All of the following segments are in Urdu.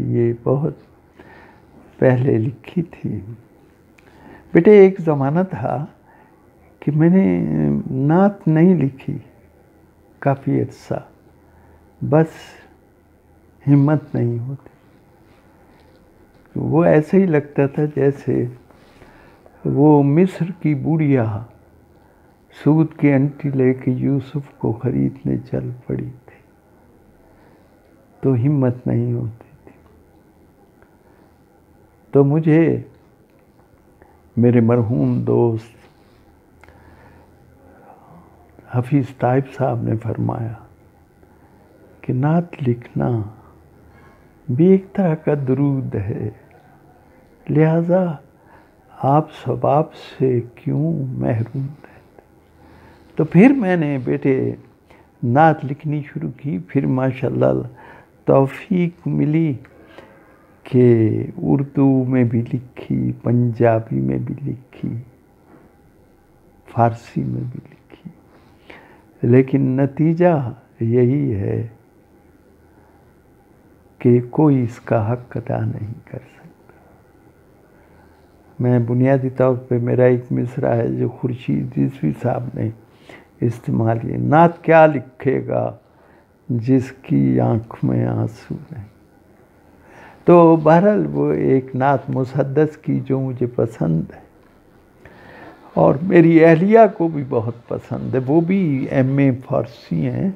یہ بہت پہلے لکھی تھی۔ بیٹے ایک زمانہ تھا کہ میں نے نعت نہیں لکھی کافی عرصہ، بس ہمت نہیں ہوتی۔ وہ ایسے ہی لگتا تھا جیسے وہ مصر کی بوڑھیا سود کی انٹی لے کے یوسف کو خریدنے چل پڑی تھی، تو ہمت نہیں ہوتی تھی۔ تو مجھے میرے مرحوم دوست حفیظ طائب صاحب نے فرمایا کہ نعت لکھنا بھی ایک طرح کا درود ہے، لہذا آپ ثواب سے کیوں محروم رہتے۔ تو پھر میں نے بیٹے نعت لکھنی شروع کی، پھر ماشاءاللہ توفیق ملی کہ اردو میں بھی لکھی، پنجابی میں بھی لکھی، فارسی میں بھی لکھی، لیکن نتیجہ یہی ہے کہ کوئی اس کا حق ادا نہیں کر سکتا۔ میں بنیادی طور پہ میرا ایک مصرع ہے جو خورشید رضوی صاحب نے استعمال کیا، نعت کیا لکھے گا جس کی آنکھ میں آنسو نہیں۔ تو بہرحال وہ ایک نعت مسدس کی جو مجھے پسند ہے اور میری اہلیہ کو بھی بہت پسند ہے، وہ بھی ایم اے فارسی ہیں،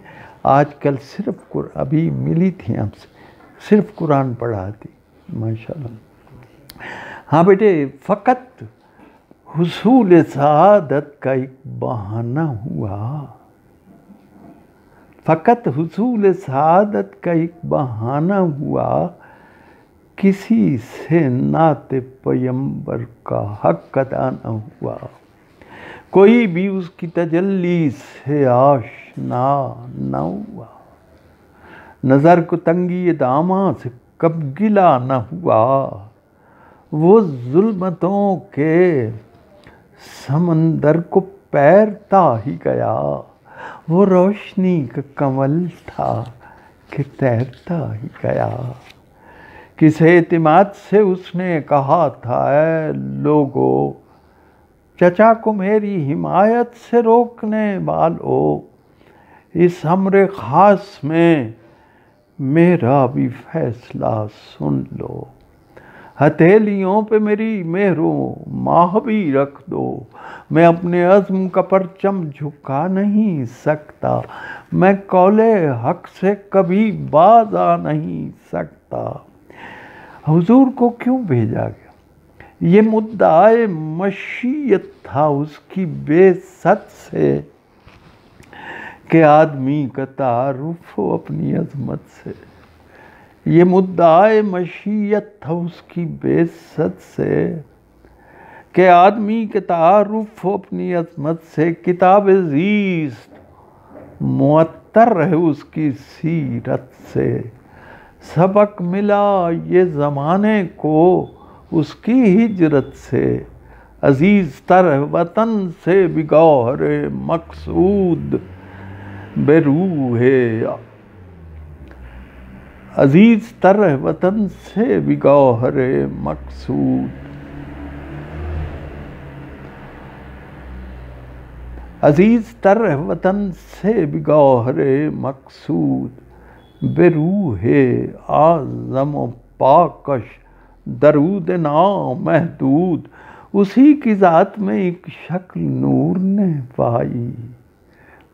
آج کل صرف ابھی ملی تھی ہم سے، صرف قرآن پڑھاتی ماشاءاللہ۔ ہاں بیٹے، فقط حصول سعادت کا ایک بہانہ ہوا، فقط حصول سعادت کا ایک بہانہ ہوا، کسی سے نعت پیمبر کا حق ادا نہ ہوا، کوئی بھی اس کی تجلی سے آشنا نہ ہوا، نظر کو تنگی داماں سے کب گلا نہ ہوا، وہ ظلمتوں کے سمندر کو پیرتا ہی گیا، وہ روشنی کا کنول تھا کہ تیرتا ہی گیا، کس اعتماد سے اس نے کہا تھا اے لوگو، چچا کو میری حمایت سے روکنے والو، اس امر خاص میں میرا بھی فیصلہ سن لو، ہتھیلیوں پہ میری مہر و ماہ بھی رکھ دو، میں اپنے عزم کا پرچم جھکا نہیں سکتا، میں قول حق سے کبھی باز آ نہیں سکتا۔ حضور کو کیوں بھیجا گیا؟ یہ مدعائے مشیت تھا اس کی بے ست سے کہ آدمی کا تعارف ہو اپنی عظمت سے، یہ مدعائے مشیت تھا اس کی بے ست سے کہ آدمی کے تعارف ہو اپنی عظمت سے، کتاب زیست معطر ہے اس کی سیرت سے، سبق ملا یہ زمانے کو اس کی ہجرت سے، عزیز تر وطن سے بھی گوہر مقصود بے روح، عزیز تر وطن سے بھی گوہر مقصود، عزیز تر وطن سے بھی گوہر مقصود، بے روح اعظم و پاکش درود نامحدود، اسی کی ذات میں ایک شکل نور نے پائی،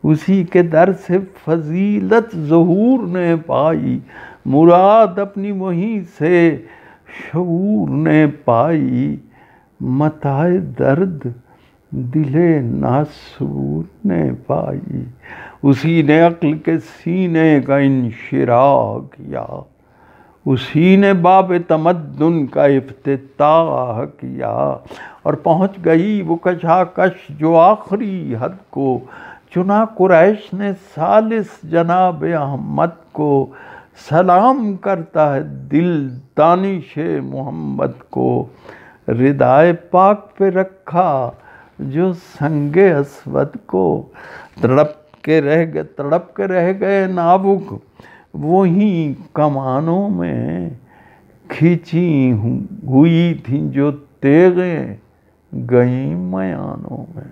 اسی کے در سے فضیلت ظہور نے پائی، مراد اپنی وہیں سے شعور نے پائی، متاع درد دل ناسور نے پائی، اسی نے عقل کے سینے کا انشراح کیا، اسی نے باب تمدن کا افتتاح کیا، اور پہنچ گئی وہ کشاکش جو آخری حد کو، چنا قریش نے ثالث جناب احمد کو، سلام کرتا ہے دل دانش محمد کو، ردائے پاک پہ رکھا جو سنگ اسود کو، تڑپ کے رہ گئے نابک وہیں کمانوں میں کھینچی ہوئی تھیں جو تیغیں گئیں میانوں میں،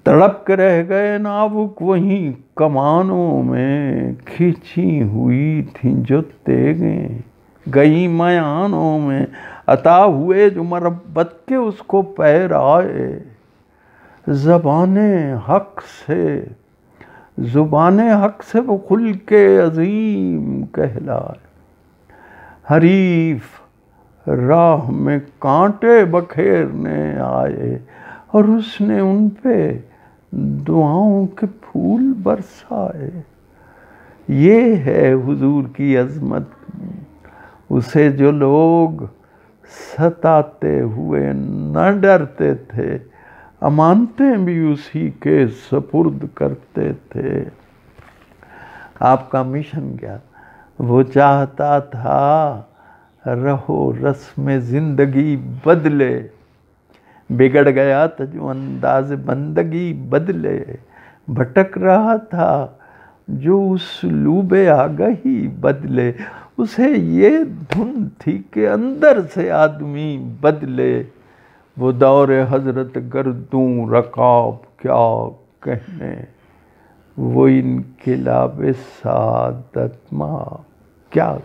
تڑپ کے رہ گئے ناوک وہیں کمانوں میں، کھینچی ہوئی تھیں جو تیغیں گئیں میانوں میں، عطا ہوئے جو مربت کے اس کو پیر آئے، زبان حق سے وہ کھل کے عظیم کہلائے، حریف راہ میں کانٹے بکھیرنے آئے اور اس نے ان پہ دعاؤں کے پھول برسائے۔ یہ ہے حضور کی عظمت، اسے جو لوگ ستاتے ہوئے نہ ڈرتے تھے، امانتیں بھی اسی کے سپرد کرتے تھے۔ آپ کا مشن کیا؟ وہ چاہتا تھا رہو رسم زندگی بدلے، بگڑ گیا تھا جو انداز بندگی بدلے، بھٹک رہا تھا جو اسلوب آگہی بدلے، اسے یہ دھن تھی کہ اندر سے آدمی بدلے، وہ دور حضرت گردوں رکاب کیا کہنے، وہ انقلاب سعادت ماں کیا